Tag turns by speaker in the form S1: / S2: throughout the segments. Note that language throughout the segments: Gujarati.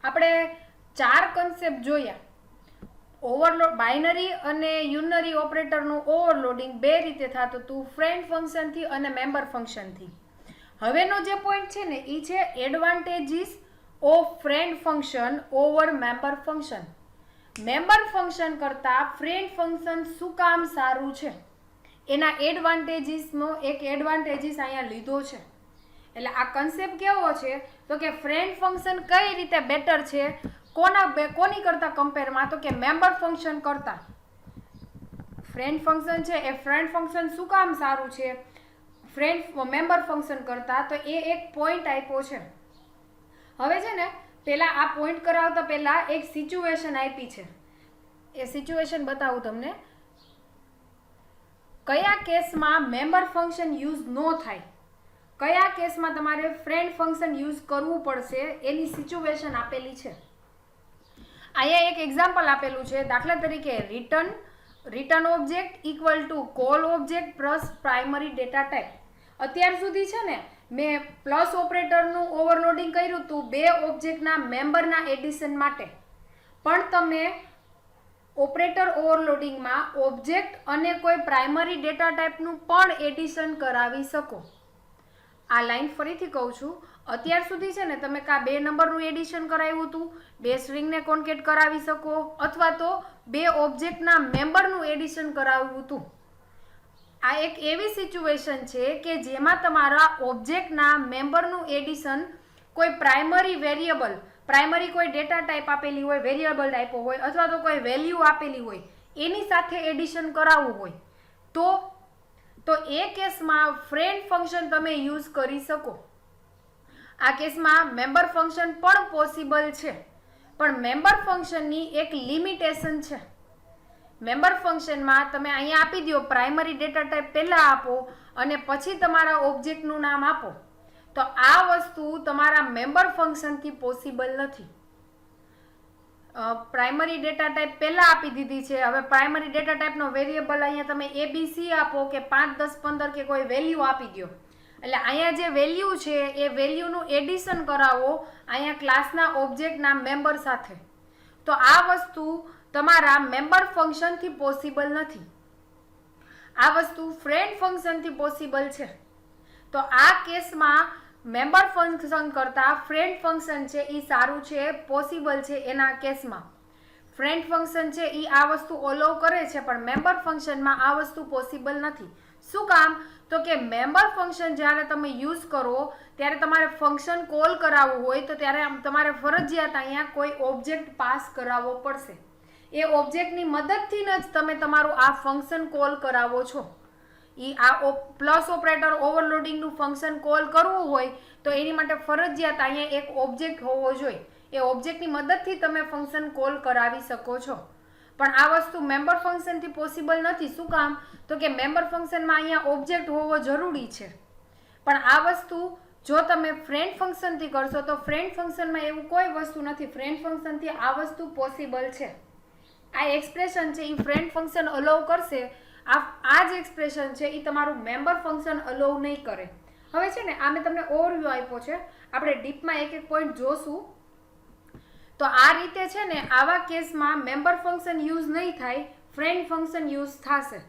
S1: આપણે 4 કન્સેપ્ટ જોયા. ઓવરલોડ બાઇનરી અને યુનરી ઓપરેટરનું ઓવરલોડિંગ બે રીતે થતું હતું, ફ્રેન્ડ ફંક્શનથી અને મેમ્બર ફંક્શનથી. હવેનો જે પોઈન્ટ છે ને એ છે advantages of friend function over member function. Member function કરતાં ફ્રેન્ડ ફંક્શન શું કામ સારું છે એના એડવાન્ટેજીસનો એક એડવાન્ટેજીસ અહીંયા લીધો છે. એટલે આ કન્સેપ્ટ કેવો છે તો કે ફ્રેન્ડ ફંક્શન કઈ રીતે બેટર છે કોની કરતાં કમ્પેરમાં, તો કે મેમ્બર ફંક્શન કરતાં. ફ્રેન્ડ ફંક્શન છે એ ફ્રેન્ડ ફંક્શન શું કામ સારું છે મેમ્બર ફંક્શન કરતાં, તો એ એક પોઈન્ટ આપ્યો છે. હવે છે ને પહેલાં આ પોઈન્ટ કરાવતા પહેલાં એક સિચ્યુએશન આપી છે. એ સિચ્યુએશન બતાવું તમને. કયા કેસમાં મેમ્બર ફંક્શન યુઝ ન થાય, કયા કેસમાં તમારે ફ્રેન્ડ ફંક્શન યુઝ કરવું પડશે એની સિચ્યુએશન આપેલી છે. અહીંયા એક એક્ઝામ્પલ આપેલું છે. દાખલા તરીકે return object equal to call object plus primary data type. અત્યાર સુધી છે ને મેં પ્લસ ઓપરેટરનું ઓવરલોડિંગ કર્યું હતું બે ઓબ્જેક્ટના મેમ્બરના એડિશન માટે, પણ તમે ઓપરેટર ઓવરલોડિંગમાં ઓબ્જેક્ટ અને કોઈ પ્રાઇમરી ડેટા ટાઈપનું પણ એડિશન કરાવી શકો. આ લાઈન ફરીથી કહું છું. અત્યાર સુધી છે ને તમે કાં બે નંબરનું એડિશન કરાવ્યું હતું, બે સ્ટ્રિંગને કોન્કેટ કરાવી શકો, અથવા તો બે ઓબ્જેક્ટના મેમ્બરનું એડિશન કરાવ્યું હતું. આ એક એવી સિચ્યુએશન છે કે જેમાં તમારા ઓબ્જેક્ટના મેમ્બરનું એડિશન કોઈ પ્રાઇમરી વેરિયેબલ, પ્રાઇમરી કોઈ ડેટા ટાઈપ આપેલી હોય, વેરિયેબલ ટાઈપો હોય, અથવા તો કોઈ વેલ્યુ આપેલી હોય એની સાથે એડિશન કરાવવું હોય તો એ કેસમાં ફ્રેન્ડ ફંક્શન તમે યુઝ કરી શકો. આ કેસમાં મેમ્બર ફંક્શન પણ પોસિબલ છે, પણ મેમ્બર ફંક્શનની એક લિમિટેશન છે. મેમ્બર ફંક્શનમાં તમે અહીંયા આપી દો પ્રાઇમરી ડેટા ટાઈપ પહેલાં આપો અને પછી તમારા ઓબ્જેક્ટનું નામ આપો, તો આ વસ્તુ તમારા મેમ્બર ફંક્શનથી પોસિબલ નથી. પ્રાઇમરી ડેટા ટાઈપ પહેલાં આપી દીધી છે. હવે પ્રાઇમરી ડેટા ટાઈપનો વેરિયેબલ અહીંયા તમે ABC આપો કે 5, 10, 15 કે કોઈ વેલ્યુ આપી દો. એટલે અહીંયા જે વેલ્યુ છે એ વેલ્યુનું એડિશન કરાવો અહીંયા ક્લાસના ઓબ્જેક્ટના મેમ્બર સાથે, તો આ વસ્તુ તમારા મેમ્બર ફંક્શનથી પોસિબલ નથી. આ વસ્તુ ફ્રેન્ડ ફંક્શનથી પોસિબલ છે. તો આ કેસમાં મેમ્બર ફંક્શન કરતાં ફ્રેન્ડ ફંક્શન છે એ સારું છે, પોસિબલ છે. એના કેસમાં ફ્રેન્ડ ફંક્શન છે એ આ વસ્તુ ઓલો કરે છે, પણ મેમ્બર ફંક્શનમાં આ વસ્તુ પોસિબલ નથી. શું કામ? તો કે મેમ્બર ફંક્શન જ્યારે તમે યુઝ કરો ત્યારે તમારે ફંક્શન કોલ કરાવવું હોય તો ત્યારે તમારે ફરજિયાત અહીંયા કોઈ ઓબ્જેક્ટ પાસ કરાવવો પડશે. એ ઓબ્જેક્ટની મદદથી જ તમે તમારું આ ફંક્શન કોલ કરાવો છો. આ પ્લસ ઓપરેટર ઓવરલોડિંગનું ફંક્શન કોલ કરવું હોય તો એની માટે ફરજિયાત અહીંયા એક ઓબ્જેક્ટ હોવો જોઈએ. એ ઓબ્જેક્ટની મદદથી તમે ફંક્શન કોલ કરાવી શકો છો, પણ આ વસ્તુ મેમ્બર ફંક્શનથી પોસિબલ નથી. શું કામ? તો કે મેમ્બર ફંક્શનમાં અહીંયા ઓબ્જેક્ટ હોવો જરૂરી છે, પણ આ વસ્તુ જો તમે ફ્રેન્ડ ફંક્શનથી કરશો તો ફ્રેન્ડ ફંક્શનમાં એવું કોઈ વસ્તુ નથી. ફ્રેન્ડ ફંક્શનથી આ વસ્તુ પોસિબલ છે. આ એક્સપ્રેશન છે એ ફ્રેન્ડ ફંક્શન અલાઉ કરશે. આ જ એક્સપ્રેશન છે એ તમારું મેમ્બર ફંક્શન અલાઉ નહીં કરે. હવે છે ને આ મેં તમને ઓવરવ્યૂ આપ્યો છે, આપણે ડીપમાં એક એક પોઈન્ટ જોશું. તો આ રીતે છે ને આવા કેસમાં મેમ્બર ફંક્શન યુઝ નહીં થાય, ફ્રેન્ડ ફંક્શન યુઝ થશે.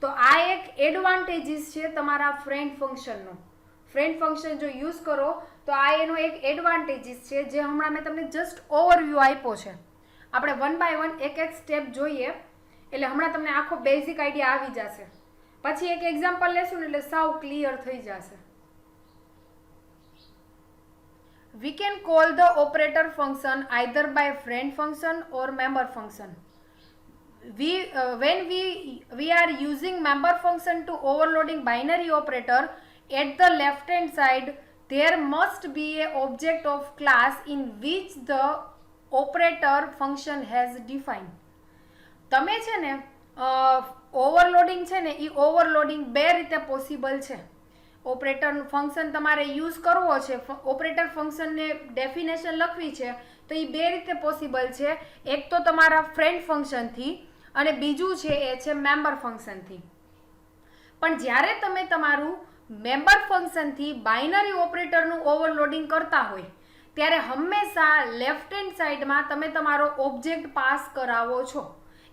S1: તો આ એક એડવાન્ટેજીસ છે તમારા ફ્રેન્ડ ફંક્શનનો. ફ્રેન્ડ ફંક્શન જો યુઝ કરો તો આ એનો એક એડવાન્ટેજીસ છે, જે હમણાં મેં તમને જસ્ટ ઓવરવ્યૂ આપ્યો છે. આપણે 1 by 1 એક એક સ્ટેપ જોઈએ એટલે હમણાં તમને આખો બેઝિક આઈડિયા આવી જશે. પછી એક એક્ઝામ્પલ લેશું ને એટલે સાવ ક્લિયર થઈ જશે. We can call the operator function either by friend function or member function. When we are using member function to overloading binary operator, at the left hand side there must be a object of class in which the operator function has defined. તમે છે ને ઓવરલોડિંગ છે ને એ ઓવરલોડિંગ બે રીતે પોસિબલ છે. ઓપરેટર ફંક્શન તમારે યુઝ કરવો છે, ઓપરેટર ફંક્શનને ડેફિનેશન લખવી છે, તો એ બે રીતે પોસિબલ છે. એક તો તમારા ફ્રેન્ડ ફંક્શનથી અને બીજું છે એ છે મેમ્બર ફંક્શનથી. પણ જ્યારે તમે તમારું મેમ્બર ફંક્શનથી બાઇનરી ઓપરેટરનું ઓવરલોડિંગ કરતા હોય ત્યારે હંમેશા લેફ્ટ હેન્ડ સાઈડમાં તમે તમારો ઓબ્જેક્ટ પાસ કરાવો છો.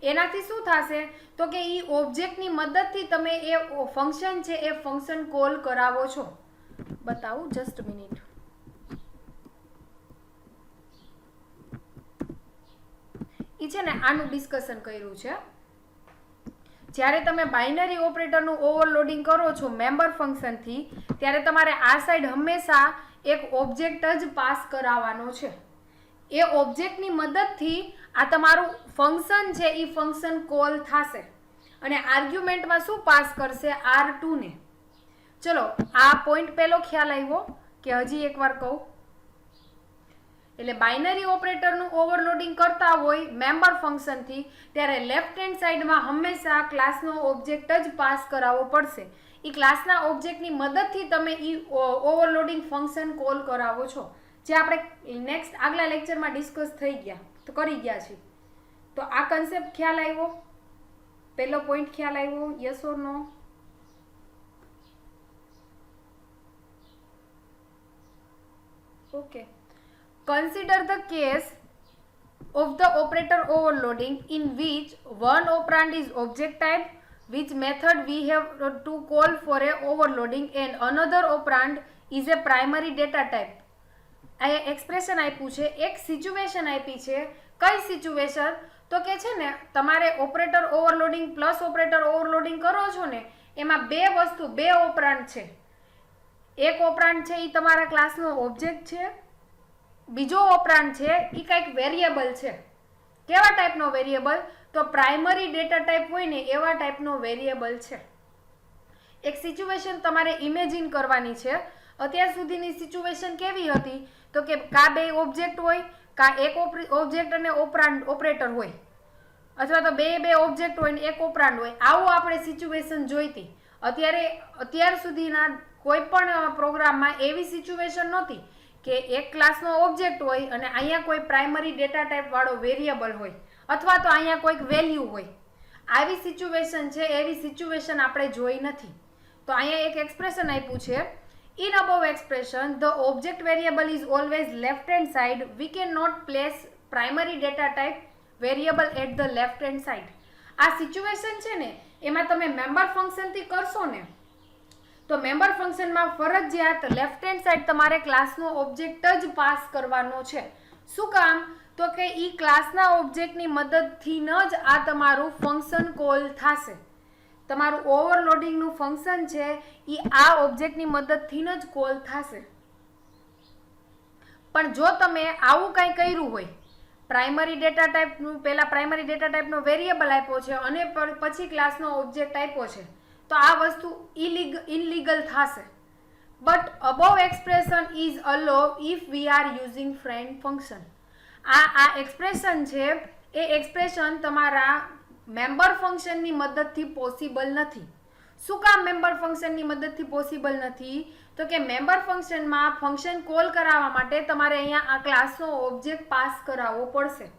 S1: એનાથી શું થશે તો કે એ ઓબ્જેક્ટની મદદથી તમે એ ફંક્શન છે એ ફંક્શન કોલ કરાવો છો. બતાવું જસ્ટ મિનિટ. એ છે ને આનું ડિસ્કશન કર્યું છે. જ્યારે તમે બાઇનરી ઓપરેટરનું ઓવરલોડિંગ કરો છો મેમ્બર ફંક્શનથી ત્યારે તમારે આ સાઈડ હંમેશા એક ઓબ્જેક્ટ જ પાસ કરાવવાનો છે. એ ઓબ્જેક્ટની મદદથી આ તમારું ફંક્શન છે એ ફંક્શન કોલ થશે અને આર્ગ્યુમેન્ટમાં શું પાસ કરશે R2 ને. ચલો આ પોઈન્ટ પહેલો ખ્યાલ આવ્યો કે હજી એકવાર કહું. એટલે બાઇનરી ઓપરેટરનું ઓવરલોડિંગ કરતા હોય મેમ્બર ફંક્શનથી ત્યારે લેફ્ટ હેન્ડ સાઈડમાં હંમેશા ક્લાસનો ઓબ્જેક્ટ જ પાસ કરાવવો પડશે. એ ક્લાસના ઓબ્જેક્ટની મદદથી તમે એ ઓવરલોડિંગ ફંક્શન કોલ કરાવો છો, જે આપણે નેક્સ્ટ આગલા લેક્ચરમાં ડિસ્કસ થઈ ગયા તો કરી ગયા છીએ. તો આ કન્સેપ્ટ ખ્યાલ આવ્યો, પહેલો પોઈન્ટ ખ્યાલ આવ્યો, yes or no? Okay. Consider the case of the operator overloading in which one operand is object type, which method we have to call for a overloading, and another operand is a primary data type. આ એક્સપ્રેશન આપ્યું છે, એક સિચ્યુએશન આપી છે. કઈ સિચ્યુએશન તો કે છે ને તમારે operator overloading plus operator overloading કરો છો ને એમાં બે વસ્તુ, બે ઓપરાન્ડ છે. એક ઓપરાન્ડ છે એ તમારા ક્લાસનો ઓબ્જેક્ટ છે, બીજો ઓપરાન્ડ છે એ કંઈક વેરિયેબલ છે. કેવા ટાઈપનો વેરિયેબલ? તો પ્રાઇમરી ડેટા ટાઈપ હોય ને એવા ટાઈપનો વેરિયેબલ છે. એક સિચ્યુએશન તમારે ઇમેજિન કરવાની છે. અત્યાર સુધીની સિચ્યુએશન કેવી હતી તો કે કા બે ઓબ્જેક્ટ હોય, કા એક ઓબ્જેક્ટ અને ઓપરેટર હોય, અથવા તો બે ઓબ્જેક્ટ હોય ને એક ઓપરાન્ડ હોય. આવું આપણે સિચ્યુએશન જોઈતી. અત્યાર સુધીના કોઈ પણ પ્રોગ્રામમાં એવી સિચ્યુએશન નહોતી કે એક ક્લાસનો ઓબ્જેક્ટ હોય અને અહીંયા કોઈ પ્રાઇમરી ડેટા ટાઈપ વાળો વેરિયેબલ હોય અથવા તો અહીંયા કોઈક વેલ્યુ હોય. આવી સિચ્યુએશન છે, એવી સિચ્યુએશન આપણે જોઈ નથી. તો અહીંયા એક એક્સપ્રેશન આપ્યું છે. In above expression, the object variable is always left hand side. We cannot place primary data type variable at the left hand side. આ સિચ્યુએશન છે ને એમાં તમે મેમ્બર ફંક્શનથી કરશો ને તો મેમ્બર ફંક્શનમાં ફરજિયાત લેફ્ટ હેન્ડ સાઈડ તમારે ક્લાસનો ઓબ્જેક્ટ જ પાસ કરવાનો છે. શું કામ? તો કે ઈ ક્લાસના ઓબ્જેક્ટની મદદથી જ આ તમારું ફંક્શન કોલ થશે. તમારું ઓવરલોડિંગનું ફંક્શન છે એ આ ઓબ્જેક્ટની મદદથી જ કોલ થશે. પણ જો તમે આવું કંઈ કર્યું હોય, પ્રાઇમરી ડેટા ટાઈપનું પહેલા પ્રાઇમરી ડેટા ટાઈપનો વેરિયેબલ આપ્યો છે અને પછી ક્લાસનો ઓબ્જેક્ટ આપ્યો છે તો આ વસ્તુ ઇનલીગલ થશે. But above expression is અલો if V are using friend function. આ એક્સપ્રેશન છે એ એક્સપ્રેશન તમારા મેમ્બર ફંક્શનની મદદથી પોસિબલ નથી. શું કામ મેમ્બર ફંક્શનની મદદથી પોસિબલ નથી? તો કે મેમ્બર ફંક્શનમાં ફંક્શન કોલ કરાવવા માટે તમારે અહીંયા આ ક્લાસનો ઓબ્જેક્ટ પાસ કરાવવો પડશે.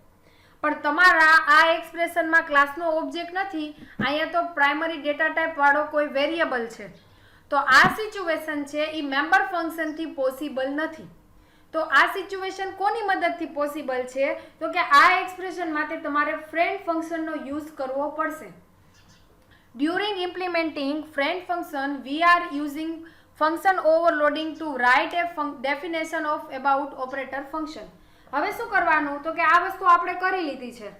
S1: પણ તમારા આ એક્સપ્રેશનમાં ક્લાસનો ઓબ્જેક્ટ નથી, અહીંયા તો પ્રાઇમરી ડેટા ટાઈપ વાળો કોઈ વેરિયેબલ છે. તો આ સિચ્યુએશન છે એ મેમ્બર ફંક્શનથી પોસિબલ નથી. તો આ સિચ્યુએશન કોની મદદથી પોસિબલ છે? તો કે આ એક્સપ્રેશન માટે તમારે ફ્રેન્ડ ફંક્શનનો યુઝ કરવો પડશે. During implementing friend function we are using function overloading to write a definition of about operator function. હવે શું કરવાનું? તો કે આ વસ્તુ આપણે કરી લીધી છે.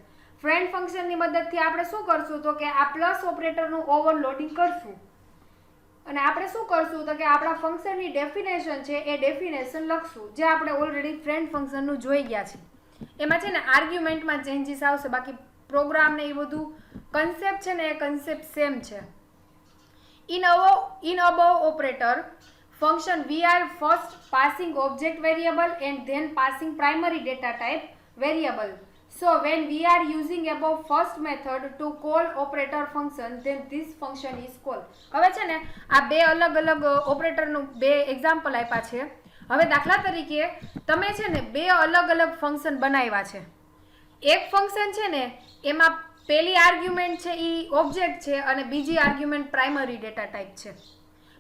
S1: ફ્રેન્ડ ફંક્શનની મદદથી આપણે શું કરશું? તો કે આ પ્લસ ઓપરેટરનું ઓવરલોડિંગ કરશું અને આપણે શું કરશું? તો કે આપણા ફંક્શનની ડેફિનેશન છે એ ડેફિનેશન લખશું, જે આપણે ઓલરેડી ફ્રેન્ડ ફંક્શનનું જોઈ ગયા છે. એમાં છે ને આર્ગ્યુમેન્ટમાં ચેન્જીસ આવશે, બાકી પ્રોગ્રામ ને એ બધું કન્સેપ્ટ છે ને એ કન્સેપ્ટ સેમ છે. In above operator function we are first passing object variable and then passing primary data type variable. So when we are using above first method to call operator function, then this function is called. હવે છે ને આ બે અલગ અલગ ઓપરેટરનું બે એક્ઝામ્પલ આપ્યા છે. હવે દાખલા તરીકે તમે છે ને બે અલગ અલગ ફંક્શન બનાવ્યા છે. એક ફંક્શન છે ને એમાં પહેલી આર્ગ્યુમેન્ટ છે એ ઓબ્જેક્ટ છે અને બીજી આર્ગ્યુમેન્ટ પ્રાઇમરી ડેટા ટાઈપ છે.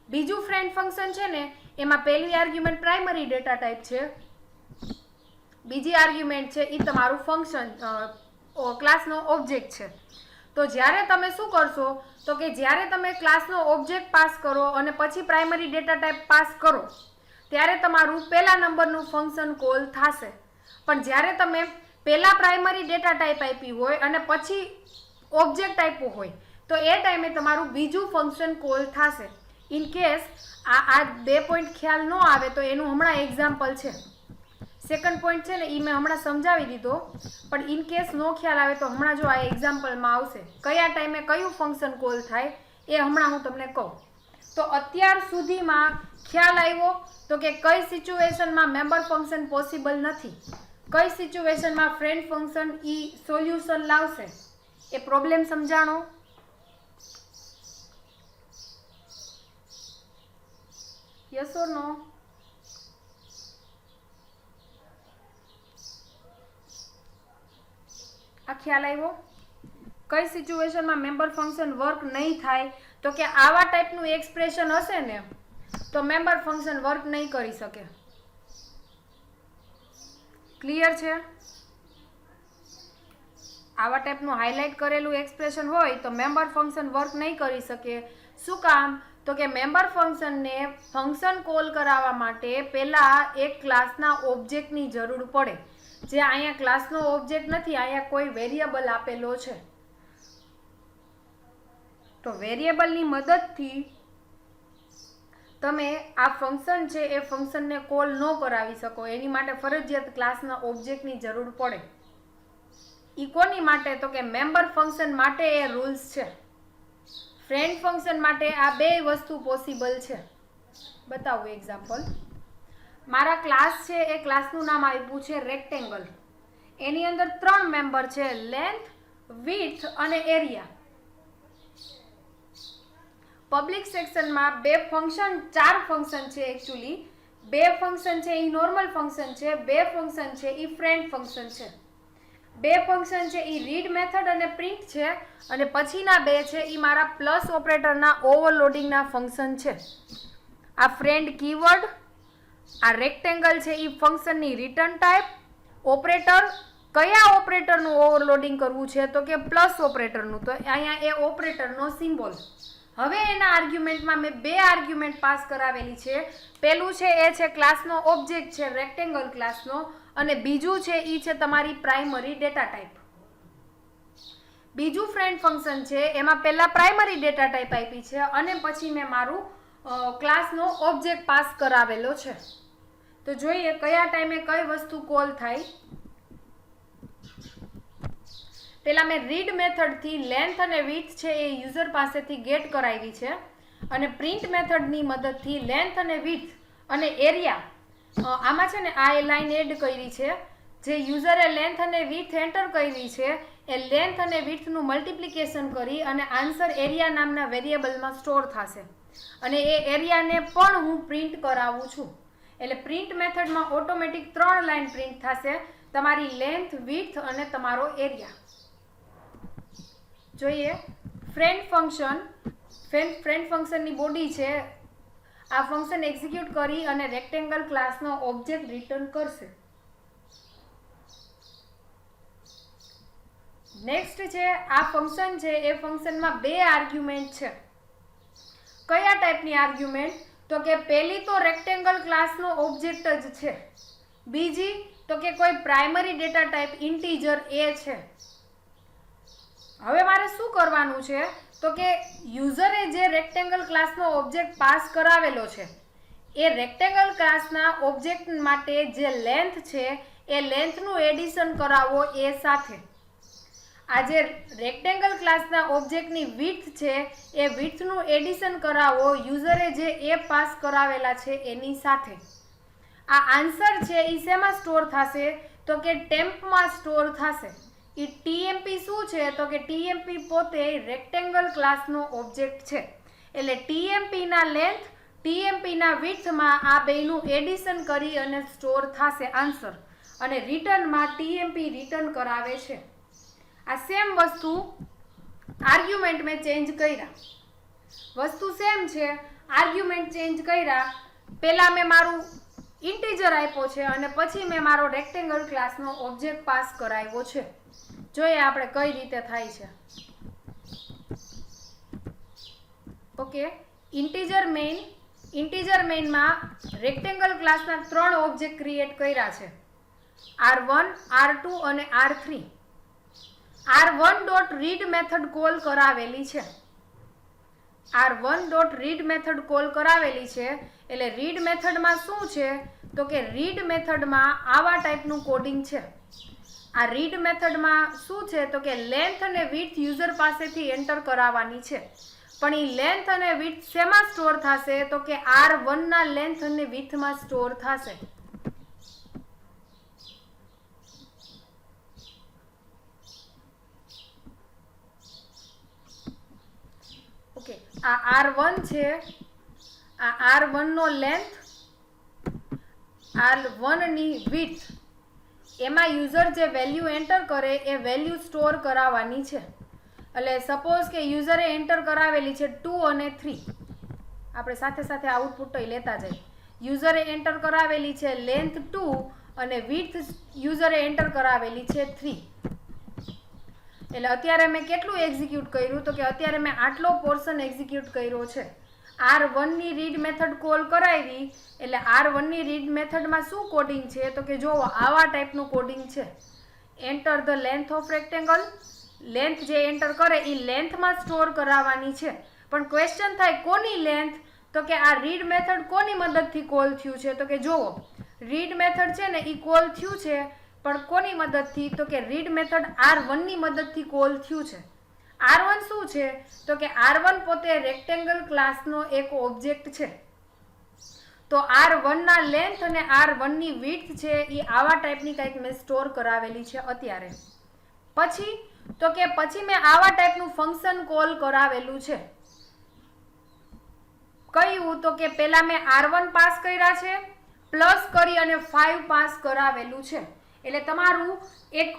S1: બીજું ફ્રેન્ડ ફંક્શન છે ને એમાં પહેલી આર્ગ્યુમેન્ટ પ્રાઇમરી ડેટા ટાઈપ છે બીજી આર્ગ્યુમેન્ટ છે એ તમારું ફંક્શન ક્લાસનો ઓબ્જેક્ટ છે. તો જ્યારે તમે શું કરશો તો કે જ્યારે તમે ક્લાસનો ઓબ્જેક્ટ પાસ કરો અને પછી પ્રાઇમરી ડેટા ટાઈપ પાસ કરો ત્યારે તમારું પહેલા નંબરનું ફંક્શન કોલ થશે. પણ જ્યારે તમે પહેલા પ્રાઇમરી ડેટા ટાઈપ આપી હોય અને પછી ઓબ્જેક્ટ આપ્યો હોય તો એ ટાઈમે તમારું બીજું ફંક્શન કોલ થશે. ઇન કેસ આ 2 પોઈન્ટ ખ્યાલ ન આવે તો એનું હમણાં એક્ઝામ્પલ છે. સેકન્ડ પોઈન્ટ છે ને એ મેં હમણાં સમજાવી દીધો, પણ ઇન કેસ નો ખ્યાલ આવે તો હમણાં જો આ એક્ઝામ્પલમાં આવશે કયા ટાઈમે કયું ફંક્શન કોલ થાય એ હમણાં હું તમને કહું. તો અત્યાર સુધીમાં ખ્યાલ આવ્યો તો કે કઈ સિચ્યુએશનમાં મેમ્બર ફંક્શન પોસિબલ નથી, કઈ સિચ્યુએશનમાં ફ્રેન્ડ ફંક્શન ઈ સોલ્યુશન લાવશે, એ પ્રોબ્લેમ સમજાણો. યસ ઓર નો? આ ખ્યાલ આવ્યો? કઈ સિચ્યુએશનમાં મેમ્બર ફંક્શન વર્ક નહીં થાય તો કે આવા ટાઈપનું એક્સપ્રેશન હશે ને તો મેમ્બર ફંક્શન વર્ક નહીં કરી શકે. ક્લિયર છે? આવા ટાઈપનું હાઇલાઇટ કરેલું એક્સપ્રેશન હોય તો મેમ્બર ફંક્શન વર્ક નહીં કરી શકે. શું કામ? તો કે મેમ્બર ફંક્શનને ફંક્શન કોલ કરાવવા માટે પહેલાં એક ક્લાસના ઓબ્જેક્ટની જરૂર પડે, જે અહીંયા ક્લાસનો ઓબ્જેક્ટ નથી, અહીંયા કોઈ વેરિયેબલ આપેલો છે. તો વેરિયેબલની મદદથી તમે આ ફંક્શન છે એ ફંક્શનને કોલ ન કરાવી શકો. એની માટે ફરજિયાત ક્લાસના ઓબ્જેક્ટની જરૂર પડે. ઈ કોની માટે? તો કે મેમ્બર ફંક્શન માટે એ રૂલ્સ છે. ફ્રેન્ડ ફંક્શન માટે આ બે વસ્તુ પોસિબલ છે. બતાવું એક્ઝામ્પલ. મારા ક્લાસ છે એ ક્લાસનું નામ આપ્યું છે રેક્ટેંગલ. એની અંદર 3 મેમ્બર છે, લેન્થ, વિડ્થ અને એરિયા. પબ્લિક સેક્શનમાં 4 ફંક્શન છે. એકચ્યુઅલી 2 ફંક્શન છે એ નોર્મલ ફંક્શન છે, 2 ફંક્શન છે એ ફ્રેન્ડ ફંક્શન છે. 2 ફંક્શન છે એ રીડ મેથડ અને પ્રિન્ટ છે અને પછીના 2 છે એ મારા પ્લસ ઓપરેટરના ઓવરલોડિંગના ફંક્શન છે. આ ફ્રેન્ડ કીવર્ડ, આ રેક્ટેંગલ છે એ ફંક્શનની રિટર્ન ટાઈપ, ઓપરેટર કયા ઓપરેટરનું ઓવરલોડિંગ કરવું છે તો કે પ્લસ ઓપરેટરનું, તો અહીંયા એ ઓપરેટરનો સિમ્બોલ. હવે એના આર્ગ્યુમેન્ટમાં મેં 2 આર્ગ્યુમેન્ટ પાસ કરાવેલી છે. પહેલું છે એ છે ક્લાસનો ઓબ્જેક્ટ છે રેક્ટેંગલ ક્લાસનો, અને બીજું છે એ છે તમારી પ્રાઇમરી ડેટા ટાઈપ. બીજું ફ્રેન્ડ ફંક્શન છે એમાં પહેલા પ્રાઇમરી ડેટા ટાઈપ આપી છે અને પછી મેં મારું ક્લાસનો ઓબ્જેક્ટ પાસ કરાવેલો છે. તો જોઈએ કયા ટાઈમે કઈ વસ્તુ કોલ થાય. પહેલા મેં રીડ મેથડથી લેન્થ અને વિડ્થ છે એ યુઝર પાસેથી ગેટ કરાવી છે અને પ્રિન્ટ મેથડની મદદથી લેન્થ અને વિડ્થ અને એરિયા આમાં છે ને આ લાઈન એડ કરી છે. જે યુઝરે લેન્થ અને વિડ્થ એન્ટર કરી છે એ લેન્થ અને વિડ્થનું મલ્ટિપ્લિકેશન કરી અને આન્સર એરિયા નામના વેરિયેબલમાં સ્ટોર થશે અને એ એરિયાને પણ હું પ્રિન્ટ કરાવું છું. એટલે પ્રિન્ટ મેથડમાં ઓટોમેટિક 3 લાઈન પ્રિન્ટ થશે, તમારી લેન્થ, વિડ્થ અને તમારો એરિયા. જોઈએ ફ્રેન્ડ ફંક્શનની બોડી છે. આ ફંક્શન એક્ઝિક્યુટ કરી અને રેક્ટેંગલ ક્લાસનો ઓબ્જેક્ટ રિટર્ન કરશે. નેક્સ્ટ છે આ ફંક્શન છે એ ફંક્શનમાં 2 આર્ગ્યુમેન્ટ છે. કયા ટાઈપની આર્ગ્યુમેન્ટ? તો કે પહેલી તો રેક્ટેંગલ ક્લાસનો ઓબ્જેક્ટ જ છે, બીજી તો કે કોઈ પ્રાઇમરી ડેટા ટાઈપ ઇન્ટીજર એ છે. હવે મારે શું કરવાનું છે તો કે યુઝરે જે રેક્ટેંગલ ક્લાસનો ઓબ્જેક્ટ પાસ કરાવેલો છે એ રેક્ટેંગલ ક્લાસના ઓબ્જેક્ટ માટે જે લેન્થ છે એ લેન્થનું એડિશન કરાવો એ સાથે. આ જે રેક્ટેંગલ ક્લાસના ઓબ્જેક્ટની વિડ્થ છે એ વિડ્થનું એડિશન કરાવો યુઝરે જે એ પાસ કરાવેલા છે એની સાથે. આ આન્સર છે એ શેમાં સ્ટોર થશે તો કે ટેમ્પમાં સ્ટોર થશે. એ ટીએમપી શું છે તો કે ટીએમપી પોતે રેક્ટેંગલ ક્લાસનો ઓબ્જેક્ટ છે. એટલે ટીએમપીના લેન્થ, ટીએમપીના વિડ્થમાં આ બેનું એડિશન કરી અને સ્ટોર થશે આન્સર, અને રિટર્નમાં ટીએમપી રિટર્ન કરાવે છે. આ સેમ વસ્તુ આર્ગ્યુમેન્ટ મેં ચેન્જ કર્યા. વસ્તુ સેમ છે, આર્ગ્યુમેન્ટ ચેન્જ કર્યા. પહેલાં મેં મારું ઇન્ટીજર આપ્યો છે અને પછી મેં મારો રેક્ટેંગલ ક્લાસનો ઓબ્જેક્ટ પાસ કરાવ્યો છે. જોઈએ આપણે કઈ રીતે થાય છે. ઓકે, ઇન્ટીજર મેઇનમાં રેક્ટેંગલ ક્લાસના 3 ઓબ્જેક્ટ ક્રિએટ કર્યા છે, R1, R2 અને R3. R1 dot read method call કરાવેલી છે. R1 dot read method call કરાવેલી છે. એટલે રીડ મેથડમાં શું છે તો કે રીડ મેથડમાં આવા ટાઈપનું કોડિંગ છે. આ રીડ મેથડમાં શું છે તો કે લેન્થ અને વિડ્થ યુઝર પાસેથી એન્ટર કરાવવાની છે. પણ એ લેન્થ અને વિડ્થ શેમાં સ્ટોર થશે તો કે R1 ના લેન્થ અને વિડ્થમાં સ્ટોર થશે. ઓકે, આ R1 છે, આ R1 નો લેન્થ, R1 ની વિડ્થ, એમાં યુઝર જે વેલ્યુ એન્ટર કરે એ વેલ્યુ સ્ટોર કરાવવાની છે. એટલે સપોઝ કે યુઝરે એન્ટર કરાવેલી છે 2 અને 3. આપણે સાથે સાથે આઉટપુટ લેતા જઈએ. યુઝરે એન્ટર કરાવેલી છે લેન્થ 2 અને વિડ્થ યુઝરે એન્ટર કરાવેલી છે 3. એટલે અત્યારે મેં કેટલું એક્ઝિક્યુટ કર્યું તો કે અત્યારે મેં આટલો પોર્શન એક્ઝિક્યુટ કર્યો છે. R1 ની રીડ મેથડ કોલ કરાવી એટલે R1 ની રીડ મેથડમાં શું કોડિંગ છે તો કે જો આવા ટાઈપનું કોડિંગ છે. Enter the length of rectangle, length જે એન્ટર કરે એ લેન્થમાં સ્ટોર કરાવવાની છે. પણ ક્વેશ્ચન થાય કોની લેન્થ તો કે આ રીડ મેથડ કોની મદદથી કોલ થયું છે તો કે જુઓ રીડ મેથડ છે ને એ કોલ થયું છે પણ કોની મદદથી તો કે રીડ મેથડ R1 ની મદદથી કોલ થયું છે. R1 શું છે તો કે R1 પોતે રેક્ટેંગલ ક્લાસનો એક ઓબ્જેક્ટ છે. તો R1 ના લેન્થ અને R1 ની વિડ્થ છે એ આવા ટાઈપની કંઈક મેં સ્ટોર કરાવેલી છે અત્યારે. પછી તો કે પછી મેં આવા ટાઈપનું ફંક્શન કોલ કરાવેલું છે. કયું તો કે પહેલા મેં R1 પાસ કર્યા છે પ્લસ કરી અને 5 પાસ કરાવેલું છે. એટલે તમારું એક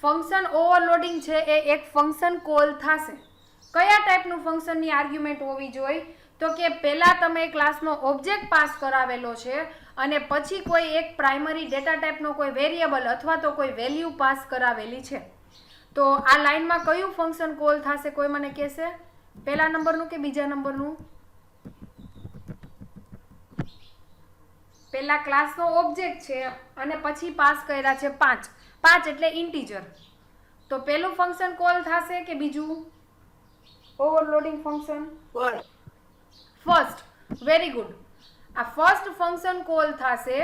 S1: ફંક્શન ઓવરલોડિંગ છે એ એક ફંક્શન કોલ થશે. કયા ટાઈપનું ફંક્શનની આર્ગ્યુમેન્ટ હોવી જોઈએ તો કે પહેલા તમે ક્લાસનો ઓબ્જેક્ટ પાસ કરાવેલો છે અને પછી કોઈ એક પ્રાઇમરી ડેટા ટાઈપનો કોઈ વેરિયેબલ અથવા તો કોઈ વેલ્યુ પાસ કરાવેલી છે. તો આ લાઈનમાં કયું ફંક્શન કોલ થશે કોઈ મને કહેશે? પહેલા નંબરનું કે બીજા નંબરનું? પહેલા ક્લાસનો ઓબ્જેક્ટ છે અને પછી પાસ કર્યા છે 5. 5 એટલે ઇન્ટીજર. તો પહેલું ફંક્શન કોલ થશે કે બીજું overloading function? First. Very good. આ ફર્સ્ટ ફંક્શન કોલ થશે.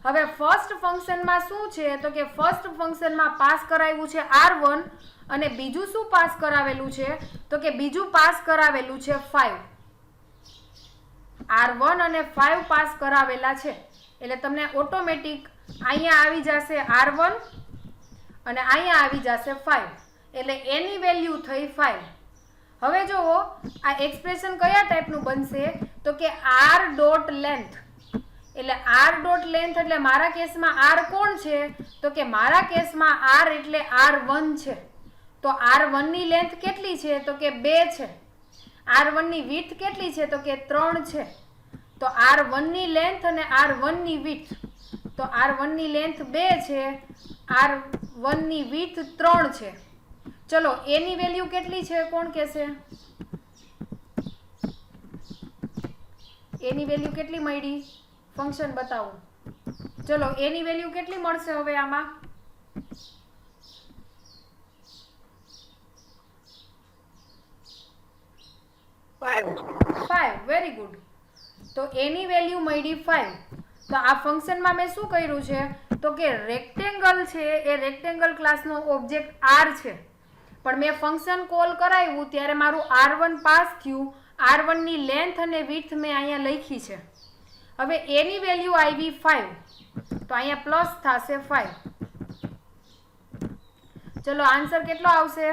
S1: હવે ફર્સ્ટ ફંક્શનમાં શું છે તો કે ફર્સ્ટ ફંક્શનમાં પાસ કરાવ્યું છે R1 અને બીજું શું પાસ કરાવેલું છે તો કે બીજું પાસ કરાવેલું છે 5. R1 અને 5 પાસ કરાવેલા છે એટલે તમને ઓટોમેટિક અહીંયા આવી જશે R1 અને અહીંયા આવી જશે 5 એટલે એની વેલ્યુ થઈ 5. હવે જુઓ આ એક્સપ્રેશન કયા ટાઈપનું બનશે તો કે R ડોટ લેન્થ. એટલે R ડોટ લેન્થ એટલે મારા કેસમાં R કોણ છે તો કે મારા કેસમાં R એટલે R1 છે. તો R1 ની લેન્થ કેટલી છે તો કે 2 છે. R1 ની વિડ્થ કેટલી છે તો કે 3 છે. તો R1 ની લેન્થ અને R1 ની વિડ્થ, તો R1 ની લેન્થ 2 છે, R1 ની વિડ્થ 3 છે. ચલો એની વેલ્યુ કેટલી છે કોણ કહેશે? એની વેલ્યુ કેટલી મળી? ફંક્શન બતાવો. ચલો એની વેલ્યુ કેટલી મળશે હવે આમાં? 5. Very good. તો એની વેલ્યુ મળી 5. તો આ ફંક્શનમાં મેં શું કર્યું છે તો કે રેક્ટેંગલ છે એ રેક્ટેંગલ ક્લાસનો ઓબ્જેક્ટ R છે પણ મેં ફંક્શન કોલ કરાવ્યું ત્યારે મારું R1 પાસ થયું. R1 ની લેન્થ અને વિડ્થ મેં અહીંયા લખી છે. હવે એની વેલ્યુ આવી 5 તો અહીંયા પ્લસ થશે 5. ચલો આન્સર કેટલો આવશે?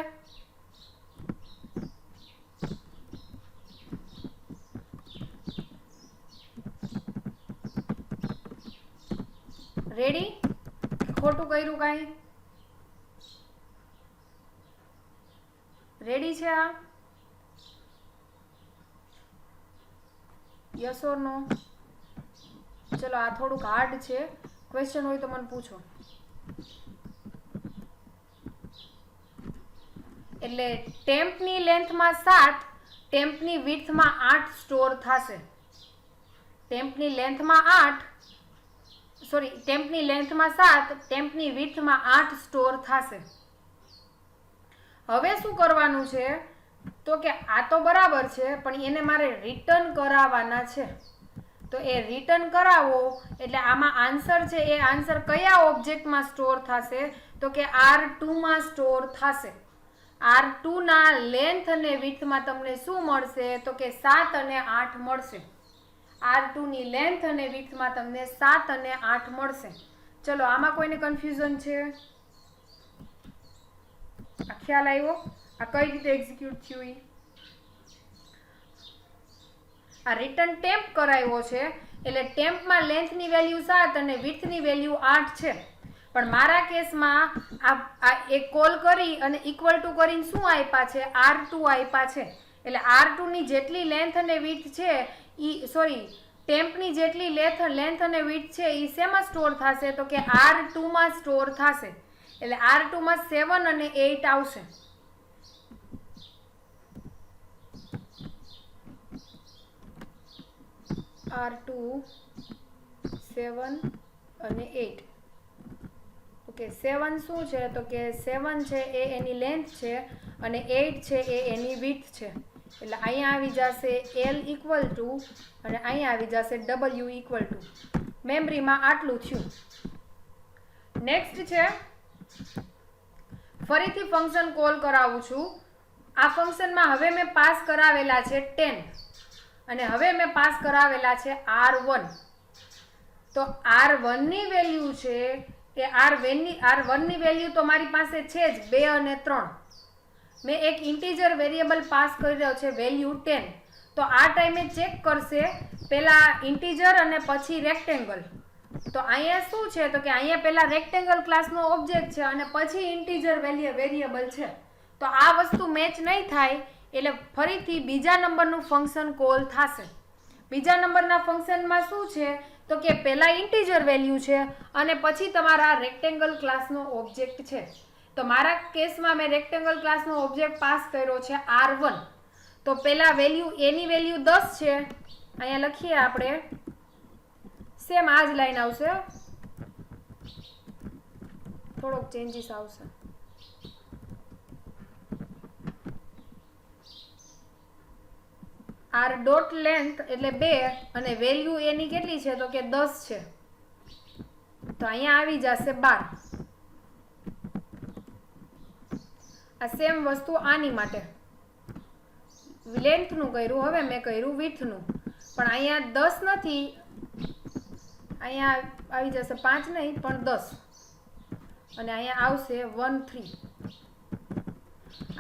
S1: રેડી? ખોટું કર્યું કાંઈ? રેડી છે આ? યસ ઓર નો? ચલો આ થોડુંક હાર્ડ છે, ક્વેશ્ચન હોય તો મને પૂછો. એટલે ટેમ્પની લેન્થમાં 7, ટેમ્પની વિડ્થમાં 8 સ્ટોર થશે. ટેમ્પની લેન્થમાં 7, ટેમ્પની વિડ્થમાં 8 સ્ટોર થશે. હવે શું કરવાનું છે તો કે આ તો બરાબર છે, પણ એને મારે રિટર્ન કરાવવાના છે. તો એ રિટર્ન કરાવો એટલે આમાં આન્સર છે એ આન્સર કયા ઓબ્જેક્ટમાં સ્ટોર થશે તો કે R2 માં સ્ટોર થશે. R2 ના લેન્થ અને વિડ્થમાં તમને શું મળશે તો કે 7 અને 8 મળશે. R2 ની લેન્થ અને વિડ્થમાં તમને 7 અને 8 મળશે. ચલો આમાં કોઈને કન્ફ્યુઝન છે? આ ખ્યાલ આવ્યો આ કઈ રીતે એક્ઝિક્યુટ થયું? આ રિટર્ન ટેમ્પ કરાવ્યો છે એટલે ટેમ્પમાં લેન્થની વેલ્યુ 7 અને વિડ્થની વેલ્યુ 8 છે. પણ મારા કેસમાં આ એક કોલ કરી અને ઇક્વલ ટુ કરીને શું આપ્યા છે? R2 આપ્યા છે. એટલે R2 ની જેટલી લેન્થ અને વિડ્થ છે ટેમ્પની જેટલી લેન્થ અને વિડ્થ છે એ શેમાં સ્ટોર થશે તો કે R2 માં સ્ટોર થશે. એટલે R2 માં 7 અને 8 આવશે. R2 7 અને 8. ઓકે 7 શું છે તો કે 7 છે એ એની લેન્થ છે અને 8 છે એ એની વિડ્થ છે. એટલે અહીંયા આવી જશે L ઇક્વલ ટુ અને અહીંયા આવી જશે W ઇક્વલ ટુ. મેમરીમાં આટલું થયું. નેક્સ્ટ છે ફરીથી ફંક્શન કોલ કરાવું છું. આ ફંક્શનમાં હવે મેં પાસ કરાવેલા છે 10 અને હવે મેં પાસ કરાવેલા છે R1. તો R1 ની વેલ્યુ છે કે R1 ની વેલ્યુ તો મારી પાસે છે જ 2 અને 3. મેં એક ઇન્ટીજર વેરિયેબલ પાસ કર્યો છે વેલ્યુ 10. તો આ ટાઈમે ચેક કરશે પહેલા ઇન્ટીજર અને પછી રેક્ટેંગલ. તો અહીંયા શું છે તો કે અહીંયા પહેલા રેક્ટેંગલ ક્લાસનો ઓબ્જેક્ટ છે અને પછી ઇન્ટીજર વેરિયેબલ છે. તો આ વસ્તુ મેચ નહીં થાય એટલે ફરીથી બીજા નંબરનું ફંક્શન કોલ થશે. બીજા નંબરના ફંક્શનમાં શું છે તો કે પહેલા ઇન્ટીજર વેલ્યુ છે અને પછી તમારા રેક્ટેંગલ ક્લાસનો ઓબ્જેક્ટ છે. તો મારા કેસમાં મેં રેક્ટેંગલ ક્લાસનો ઓબ્જેક્ટ પાસ કર્યો છે R1. તો પહેલા એની વેલ્યુ 10 છે. અહીંયા લખીએ આપણે સેમ આ જ લાઈન આવશે, થોડોક ચેન્જીસ આવશે. R ડોટ લેન્થ એટલે 2 અને વેલ્યુ એની કેટલી છે તો કે 10 છે. તો અહીંયા આવી જશે 12. આ સેમ વસ્તુ આની માટે લેન્થનું કર્યું, હવે મેં કર્યું વિડ્થનું. પણ અહીંયા 10 નથી, અહીંયા આવી જશે 5 નહીં પણ 10 અને અહીંયા આવશે 1 3.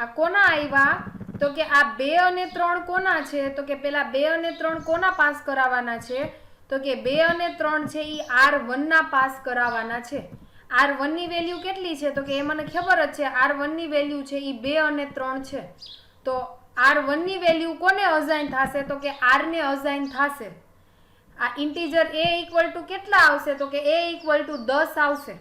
S1: આ કોના આવ્યા તો કે આ 2 અને 3 કોના છે તો કે પેલા 2 અને 3 કોના પાસ કરાવવાના છે તો કે 2 અને 3 છે એ R1 ના પાસ કરાવવાના છે. R1 ની વેલ્યુ કેટલી છે તો કે એ મને ખબર જ છે. R1 ની વેલ્યુ છે એ 2 અને 3 છે. તો R1 ની વેલ્યુ કોને અસાઇન થશે તો કે R ને અસાઇન થશે. આ ઇન્ટીજર a ઇક્વલ ટુ કેટલા આવશે તો કે a ઇક્વલ ટુ 10 આવશે.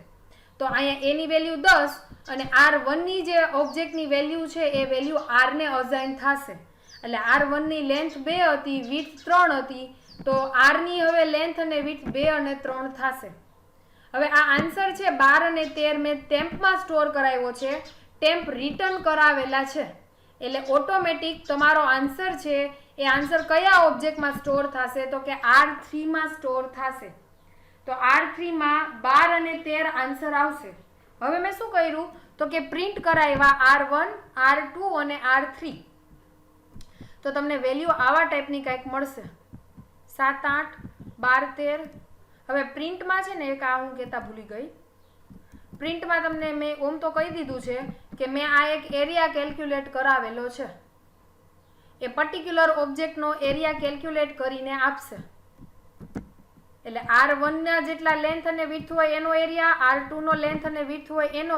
S1: તો અહીંયા એની વેલ્યુ 10 અને R1 ની જે ઓબ્જેક્ટની વેલ્યુ છે એ વેલ્યુ R ને અસાઇન થશે. એટલે R1 ની લેન્થ 2 હતી, વિડ્થ 3 હતી. તો R ની હવે લેન્થ અને વિડ્થ 2 અને 3 થશે. હવે આ આન્સર છે 12 અને 13 મેં ટેમ્પમાં સ્ટોર કરાવ્યો છે, ટેમ્પ રિટર્ન કરાવેલા છે. એટલે ઓટોમેટિક તમારો આન્સર છે એ આન્સર કયા ઓબ્જેક્ટમાં સ્ટોર થશે તો કે R3 માં સ્ટોર થશે. તો R3 માં 12 અને 13 આન્સર આવશે. હવે મેં શું કર્યું તો કે પ્રિન્ટ કરાવ્યા R1, R2 અને R3. તો તમને વેલ્યુ આવા ટાઈપની કંઈક મળશે 7 8 12 13. હવે પ્રિન્ટમાં છે ને એક આ હું કહેતા ભૂલી ગઈ. પ્રિન્ટમાં તમને મેં ઓમ તો કહી દીધું છે કે મેં આ એક એરિયા કેલ્ક્યુલેટ કરાવેલો છે. એ પર્ટિક્યુલર ઓબ્જેક્ટનો એરિયા કેલ્ક્યુલેટ કરીને આપશે. એટલે R1 ના જેટલા લેન્થ અને વિડ્થ હોય એનો એરિયા, R2 નો લેન્થ અને વિડ્થ હોય એનો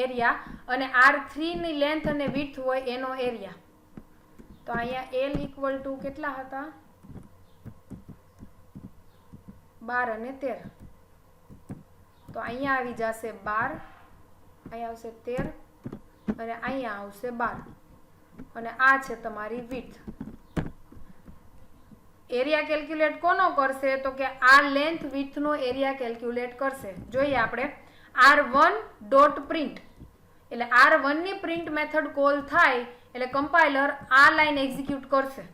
S1: એરિયા અને R3 ની લેન્થ અને વિડ્થ હોય એનો એરિયા. તો અહીંયા L ઇક્વલ ટુ કેટલા હતા 12 અને 13, તો અહીંયા આવી જશે 12, અહીંયા આવશે 13 અને અહીંયા આવશે 12 અને આ છે તમારી width. એરિયા કેલ્ક્યુલેટ કોનો કરશે? તો કે આ લેન્થ width નો એરિયા કેલ્ક્યુલેટ કરશે. જોઈએ આપણે r1 ડોટ પ્રિન્ટ, એટલે r1 ની પ્રિન્ટ મેથડ કોલ થાય એટલે કમ્પાઇલર આ લાઈન એક્ઝિક્યુટ કરશે.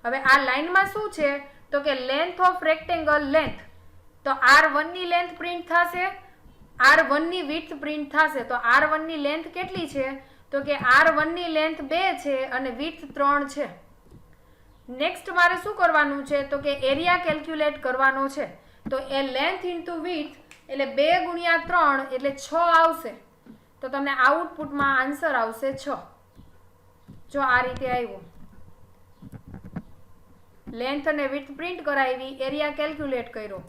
S1: હવે આ લાઈનમાં શું છે? તો કે લેન્થ ઓફ રેક્ટેંગલ લેન્થ, તો r1 ની લેન્થ પ્રિન્ટ થશે, r1 ની width પ્રિન્ટ થશે. તો r1 ની લેન્થ કેટલી છે? તો કે r1 ની લેન્થ 2 છે અને width 3 છે. નેક્સ્ટ મારે શું કરવાનું છે? તો કે એરિયા કેલ્ક્યુલેટ કરવાનો છે. તો એ લેન્થ ઇન્ટુ width એટલે 2 ગુણ્યા 3 એટલે 6 આવશે. તો તમને આઉટપુટમાં આન્સર આવશે 6. જો આ રીતે આવ્યું, લેન્થ અને width પ્રિન્ટ કરાવી, એરિયા કેલ્ક્યુલેટ કર્યો.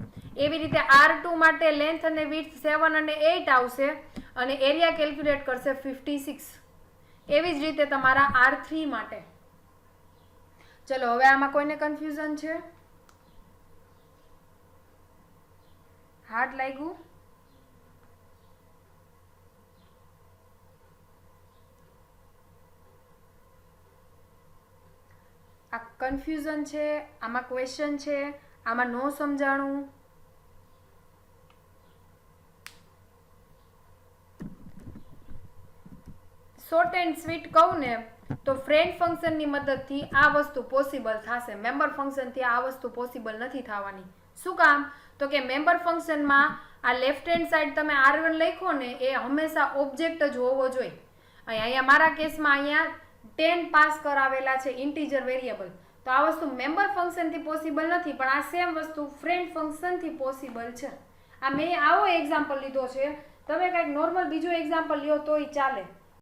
S1: એવી રીતે r2 માટે લેન્થ અને width 7 અને 8 આવશે અને એરિયા કેલ્ક્યુલેટ કરશે 56. એવી જ રીતે તમારા r3 માટે. ચલો હવે આમાં કોઈને કન્ફ્યુઝન છે? હાર્ડ લાગ્યું? આ કન્ફ્યુઝન છે, આમાં ક્વેશ્ચન છે, આમાં નો સમજાણું? શોર્ટ એન્ડ સ્વીટ કહું ને તો ફ્રેન્ડ ફંક્શનની મદદથી આ વસ્તુ પોસિબલ થશે. મેમ્બર ફંક્શનથી આ વસ્તુ પોસિબલ નથી થવાની. શું કામ? તો કે મેમ્બર ફંક્શનમાં આ લેફ્ટ હેન્ડ સાઈડ તમે r1 લખો ને એ હંમેશા ઓબ્જેક્ટ જ હોવો જોઈએ. અહીંયા મારા કેસમાં અહીંયા 10 પાસ કરાવેલા છે ઇન્ટીજર વેરિયેબલ, તો આ વસ્તુ મેમ્બર ફંક્શનથી પોસિબલ નથી, પણ આ સેમ વસ્તુ ફ્રેન્ડ ફંક્શનથી પોસિબલ છે. આ મેં આવો એક્ઝામ્પલ લીધો છે, તમે કંઈક નોર્મલ બીજો એક્ઝામ્પલ લ્યો તોય ચાલે.